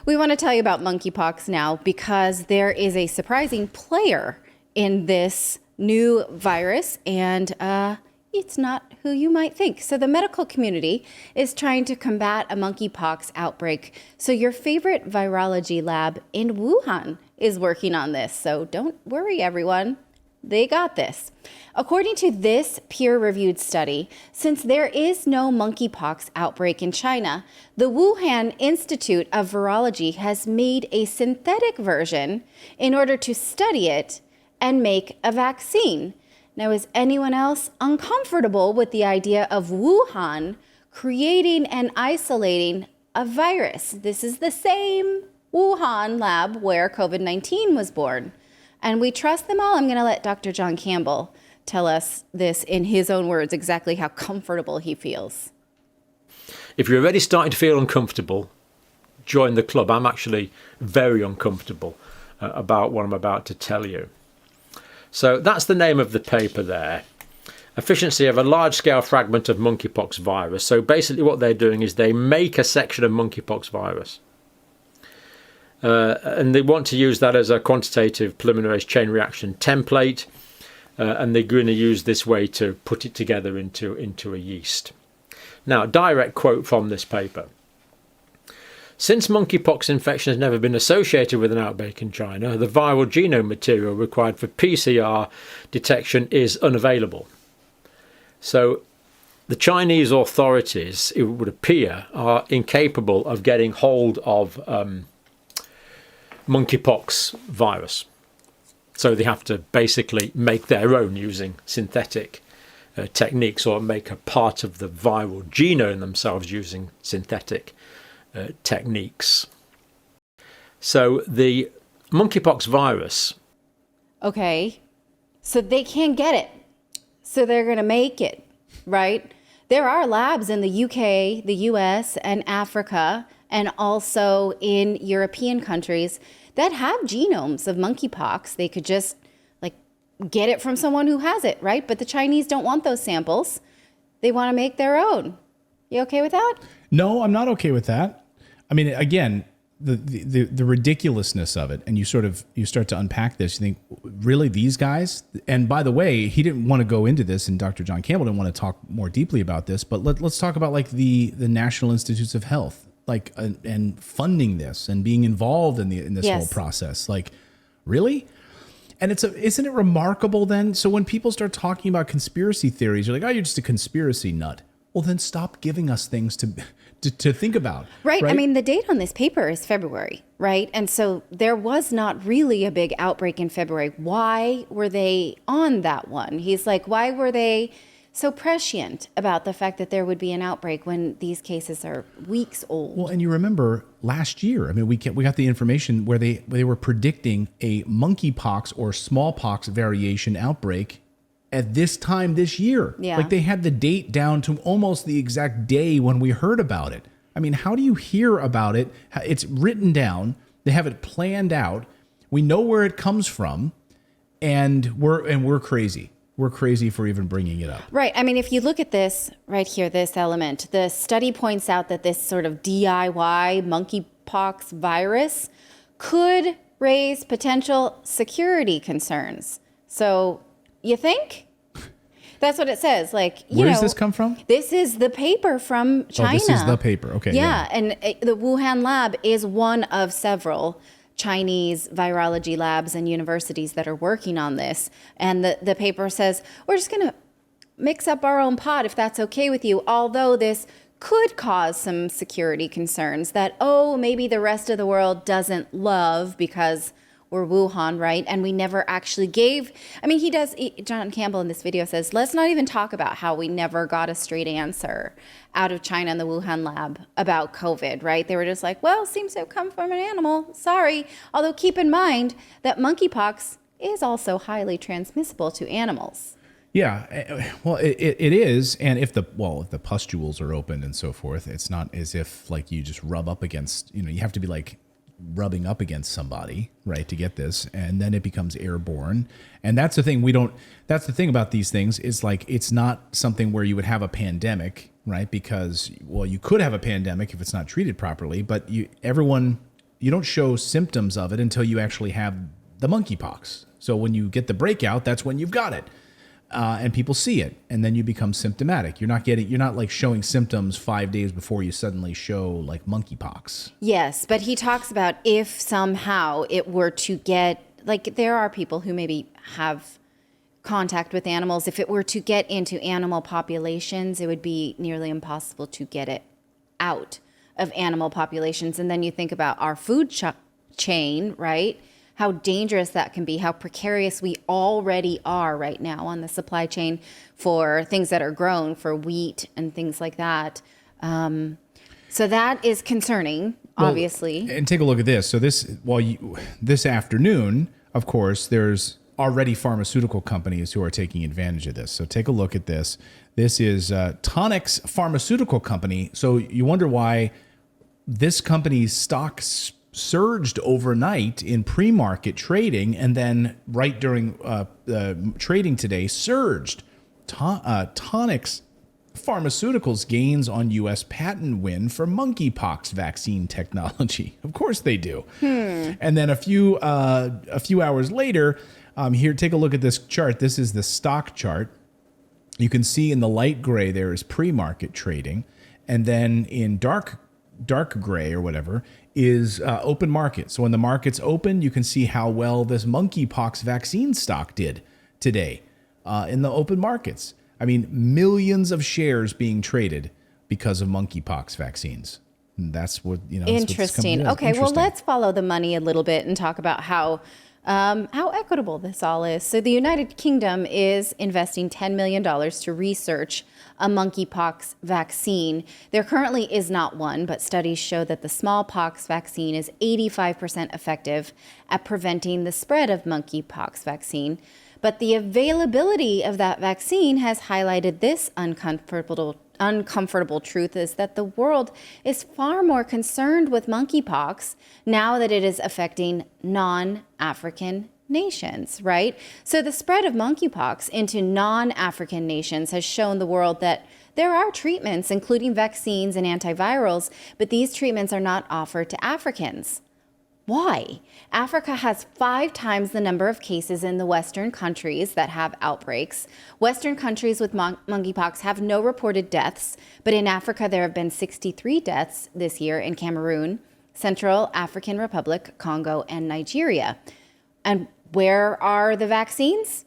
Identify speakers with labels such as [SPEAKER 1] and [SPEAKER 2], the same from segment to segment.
[SPEAKER 1] We want to tell you about monkeypox now because there is a surprising player in this new virus, and it's not who you might think. So the medical community is trying to combat a monkeypox outbreak. So your favorite virology lab in Wuhan is working on this. So don't worry, everyone. They got this. According to this peer-reviewed study, since there is no monkeypox outbreak in China, the Wuhan Institute of Virology has made a synthetic version in order to study it and make a vaccine. Now, is anyone else uncomfortable with the idea of Wuhan creating and isolating a virus? This is the same Wuhan lab where COVID-19 was born. And we trust them all. I'm going to let Dr. John Campbell tell us this in his own words, exactly how comfortable he feels.
[SPEAKER 2] If you're already starting to feel uncomfortable, join the club. I'm actually very uncomfortable about what I'm about to tell you. So that's the name of the paper there. Efficiency of a large-scale fragment of monkeypox virus. So basically what they're doing is they make a section of monkeypox virus. And they want to use that as a quantitative polymerase chain reaction template. And they're going to use this way to put it together into a yeast. Now, direct quote from this paper. Since monkeypox infection has never been associated with an outbreak in China, the viral genome material required for PCR detection is unavailable. So the Chinese authorities, it would appear, are incapable of getting hold of monkeypox virus. So they have to basically make their own using synthetic techniques, or make a part of the viral genome themselves using synthetic techniques. So the monkeypox virus.
[SPEAKER 1] Okay, so they can't get it. So they're going to make it, right? There are labs in the UK, the US, and Africa, and also in European countries that have genomes of monkeypox. They could just get it from someone who has it, right? But the Chinese don't want those samples. They want to make their own. You okay with that?
[SPEAKER 3] No, I'm not okay with that. I mean, again, the ridiculousness of it, and you start to unpack this. You think, really, these guys? And by the way, he didn't want to go into this, and Dr. John Campbell didn't want to talk more deeply about this. But let's talk about the National Institutes of Health, and funding this and being involved in this
[SPEAKER 1] Yes.
[SPEAKER 3] whole process. Really? And isn't it remarkable then? So when people start talking about conspiracy theories, you're like, oh, you're just a conspiracy nut. Well, then stop giving us things to think about.
[SPEAKER 1] Right. I mean, the date on this paper is February, right? And so there was not really a big outbreak in February. Why were they on that one? He's like, why were they so prescient about the fact that there would be an outbreak when these cases are weeks old?
[SPEAKER 3] Well, and you remember last year, I mean, we got the information where they were predicting a monkeypox or smallpox variation outbreak at this time this year.
[SPEAKER 1] Yeah.
[SPEAKER 3] They had the date down to almost the exact day when we heard about it. I mean, how do you hear about it? It's written down. They have it planned out. We know where it comes from, and we're crazy. We're crazy for even bringing it up.
[SPEAKER 1] Right. I mean, if you look at this right here, this element, the study points out that this sort of DIY monkeypox virus could raise potential security concerns. So you think? That's what it says.
[SPEAKER 3] Where does this come from?
[SPEAKER 1] This is the paper from China.
[SPEAKER 3] Oh, this is the paper. Okay.
[SPEAKER 1] Yeah. And the Wuhan lab is one of several Chinese virology labs and universities that are working on this. And the paper says, we're just going to mix up our own pot if that's okay with you, although this could cause some security concerns that, maybe the rest of the world doesn't love because we're Wuhan, right? And we never actually gave, John Campbell in this video says, let's not even talk about how we never got a straight answer out of China and the Wuhan lab about COVID, right? They were just like, well, seems to have come from an animal. Sorry. Although keep in mind that monkeypox is also highly transmissible to animals.
[SPEAKER 3] Yeah, well, it is, and if the pustules are open and so forth, it's not as if you just rub up against, you have to be rubbing up against somebody, right, to get this, and then it becomes airborne. And that's the thing that's the thing about these things is it's not something where you would have a pandemic, right? Because you could have a pandemic if it's not treated properly, but everyone show symptoms of it until you actually have the monkeypox. So when you get the breakout, that's when you've got it. And people see it, and then you become symptomatic. You're not like showing symptoms 5 days before you suddenly show like monkeypox.
[SPEAKER 1] Yes, but he talks about if somehow it were to get, like, there are people who maybe have contact with animals. If it were to get into animal populations, it would be nearly impossible to get it out of animal populations. And then you think about our food chain, right? How dangerous that can be, how precarious we already are right now on the supply chain for things that are grown, for wheat and things like that. So that is concerning, obviously.
[SPEAKER 3] And take a look at this. So this afternoon, of course, there's already pharmaceutical companies who are taking advantage of this. So take a look at this. This is Tonix Pharmaceutical Company. So you wonder why this company's stocks surged overnight in pre-market trading, and then right during trading today surged. Tonix Pharmaceuticals gains on U.S. patent win for monkeypox vaccine technology. Of course they do. And then a few hours later, here, take a look at this chart. This is the stock chart. You can see in the light gray there is pre-market trading, and then in dark gray or whatever is open market. So when the market's open, you can see how well this monkeypox vaccine stock did today in the open markets. I mean, millions of shares being traded because of monkeypox vaccines. And that's what,
[SPEAKER 1] Interesting. Okay, well, let's follow the money a little bit and talk about how equitable this all is. So the United Kingdom is investing $10 million to research a monkeypox vaccine. There currently is not one, but studies show that the smallpox vaccine is 85% effective at preventing the spread of monkeypox vaccine. But the availability of that vaccine has highlighted this uncomfortable truth, is that the world is far more concerned with monkeypox now that it is affecting non-African nations, right? So the spread of monkeypox into non-African nations has shown the world that there are treatments, including vaccines and antivirals, but these treatments are not offered to Africans. Why? Africa has 5 times the number of cases in the Western countries that have outbreaks. Western countries with monkeypox have no reported deaths, but in Africa there have been 63 deaths this year in Cameroon, Central African Republic, Congo, and Nigeria. And where are the vaccines?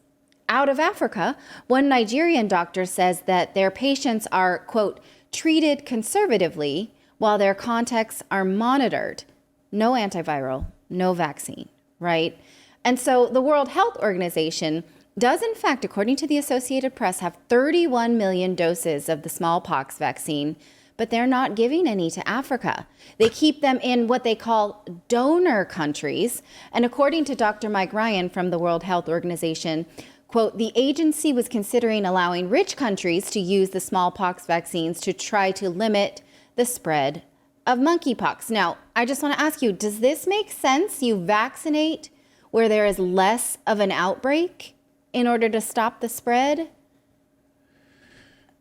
[SPEAKER 1] Out of Africa. One Nigerian doctor says that their patients are, quote, treated conservatively while their contacts are monitored. No antiviral, no vaccine, right? And so the World Health Organization does, in fact, according to the Associated Press, have 31 million doses of the smallpox vaccine, but they're not giving any to Africa. They keep them in what they call donor countries. And according to Dr. Mike Ryan from the World Health Organization, quote, the agency was considering allowing rich countries to use the smallpox vaccines to try to limit the spread of monkeypox. Now, I just want to ask you, does this make sense? You vaccinate where there is less of an outbreak in order to stop the spread?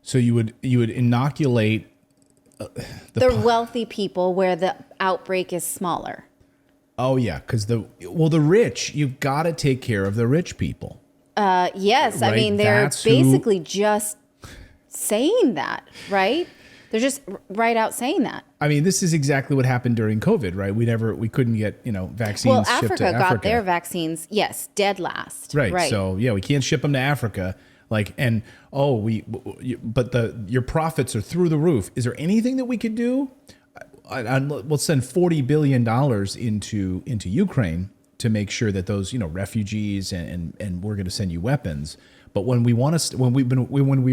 [SPEAKER 3] So you would inoculate
[SPEAKER 1] the wealthy people where the outbreak is smaller.
[SPEAKER 3] Oh yeah, because the rich, you've got to take care of the rich people.
[SPEAKER 1] Yes,
[SPEAKER 3] right?
[SPEAKER 1] I mean they're basically just saying that, right? They're just right out saying that.
[SPEAKER 3] I mean, this is exactly what happened during COVID, right? We couldn't get, vaccines
[SPEAKER 1] well,
[SPEAKER 3] shipped to Africa.
[SPEAKER 1] Got their vaccines, yes, dead last.
[SPEAKER 3] Right. So, yeah, we can't ship them to Africa. But your profits are through the roof. Is there anything that we could do? We'll send $40 billion into Ukraine to make sure that those, refugees and we're going to send you weapons. But when we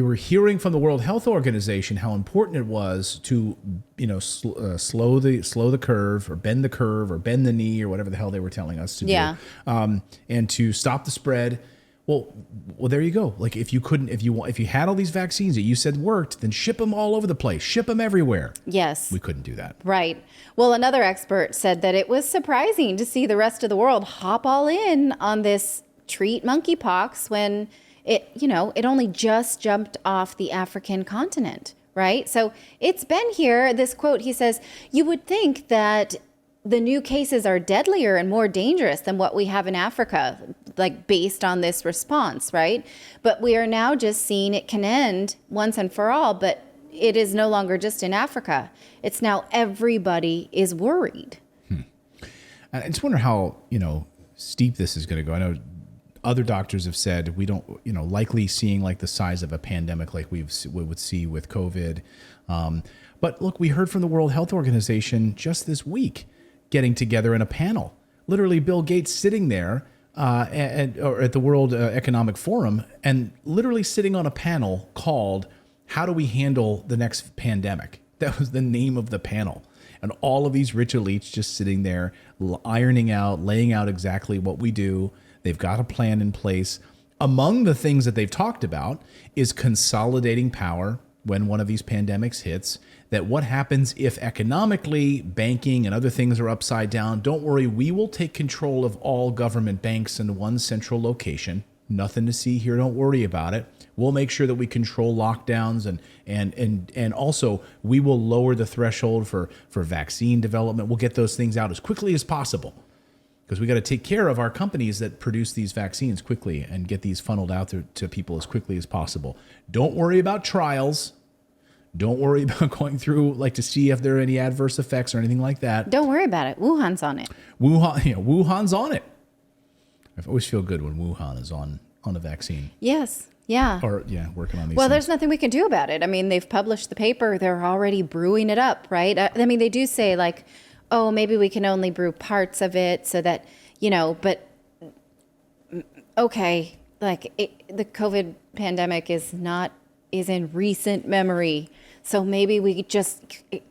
[SPEAKER 3] were hearing from the World Health Organization how important it was to slow the curve or bend the knee or whatever the hell they were telling us to do, and to stop the spread. Well, there you go. Like if you had all these vaccines that you said worked, then ship them all over the place, ship them everywhere.
[SPEAKER 1] Yes,
[SPEAKER 3] we couldn't do that.
[SPEAKER 1] Right. Well, another expert said that it was surprising to see the rest of the world hop all in on this treat monkeypox when it only just jumped off the African continent, right? So it's been here. This quote, he says, you would think that the new cases are deadlier and more dangerous than what we have in Africa, like based on this response, right? But we are now just seeing it can end once and for all, but it is no longer just in Africa. It's now everybody is worried.
[SPEAKER 3] I just wonder how, steep this is going to go. I know other doctors have said we don't, likely seeing like the size of a pandemic like we would see with COVID. But look, we heard from the World Health Organization just this week getting together in a panel. Literally, Bill Gates sitting there or at the World Economic Forum and literally sitting on a panel called "How do we handle the next pandemic?" That was the name of the panel. And all of these rich elites just sitting there, laying out exactly what we do. They've got a plan in place. Among the things that they've talked about is consolidating power when one of these pandemics hits. That what happens if economically, banking and other things are upside down? Don't worry, we will take control of all government banks in one central location. Nothing to see here. Don't worry about it. We'll make sure that we control lockdowns and also we will lower the threshold for vaccine development. We'll get those things out as quickly as possible because we got to take care of our companies that produce these vaccines quickly and get these funneled out to people as quickly as possible. Don't worry about trials. Don't worry about going through to see if there are any adverse effects or anything like that.
[SPEAKER 1] Don't worry about it. Wuhan's on it.
[SPEAKER 3] Wuhan's on it. I always feel good when Wuhan is on a vaccine.
[SPEAKER 1] Yes. Yeah.
[SPEAKER 3] Or, working on these
[SPEAKER 1] Well,
[SPEAKER 3] things.
[SPEAKER 1] there's nothing we can do about it. I mean, they've published the paper. They're already brewing it up, right? I mean, they do say maybe we can only brew parts of it so that, but okay, the COVID pandemic is in recent memory. So maybe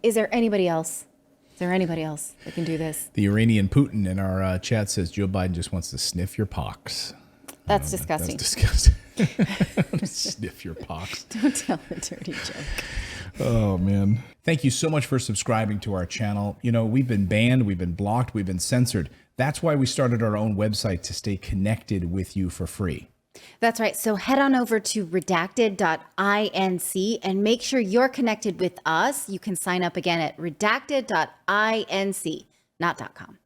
[SPEAKER 1] is there anybody else? Is there anybody else that can do this?
[SPEAKER 3] The Iranian Putin in our chat says Joe Biden just wants to sniff your pox.
[SPEAKER 1] That's disgusting.
[SPEAKER 3] That's disgusting. Sniff your pox.
[SPEAKER 1] Don't tell a dirty joke.
[SPEAKER 3] Oh, man. Thank you so much for subscribing to our channel. We've been banned, we've been blocked, we've been censored. That's why we started our own website to stay connected with you for free.
[SPEAKER 1] That's right. So head on over to redacted.inc and make sure you're connected with us. You can sign up again at redacted.inc, not .com.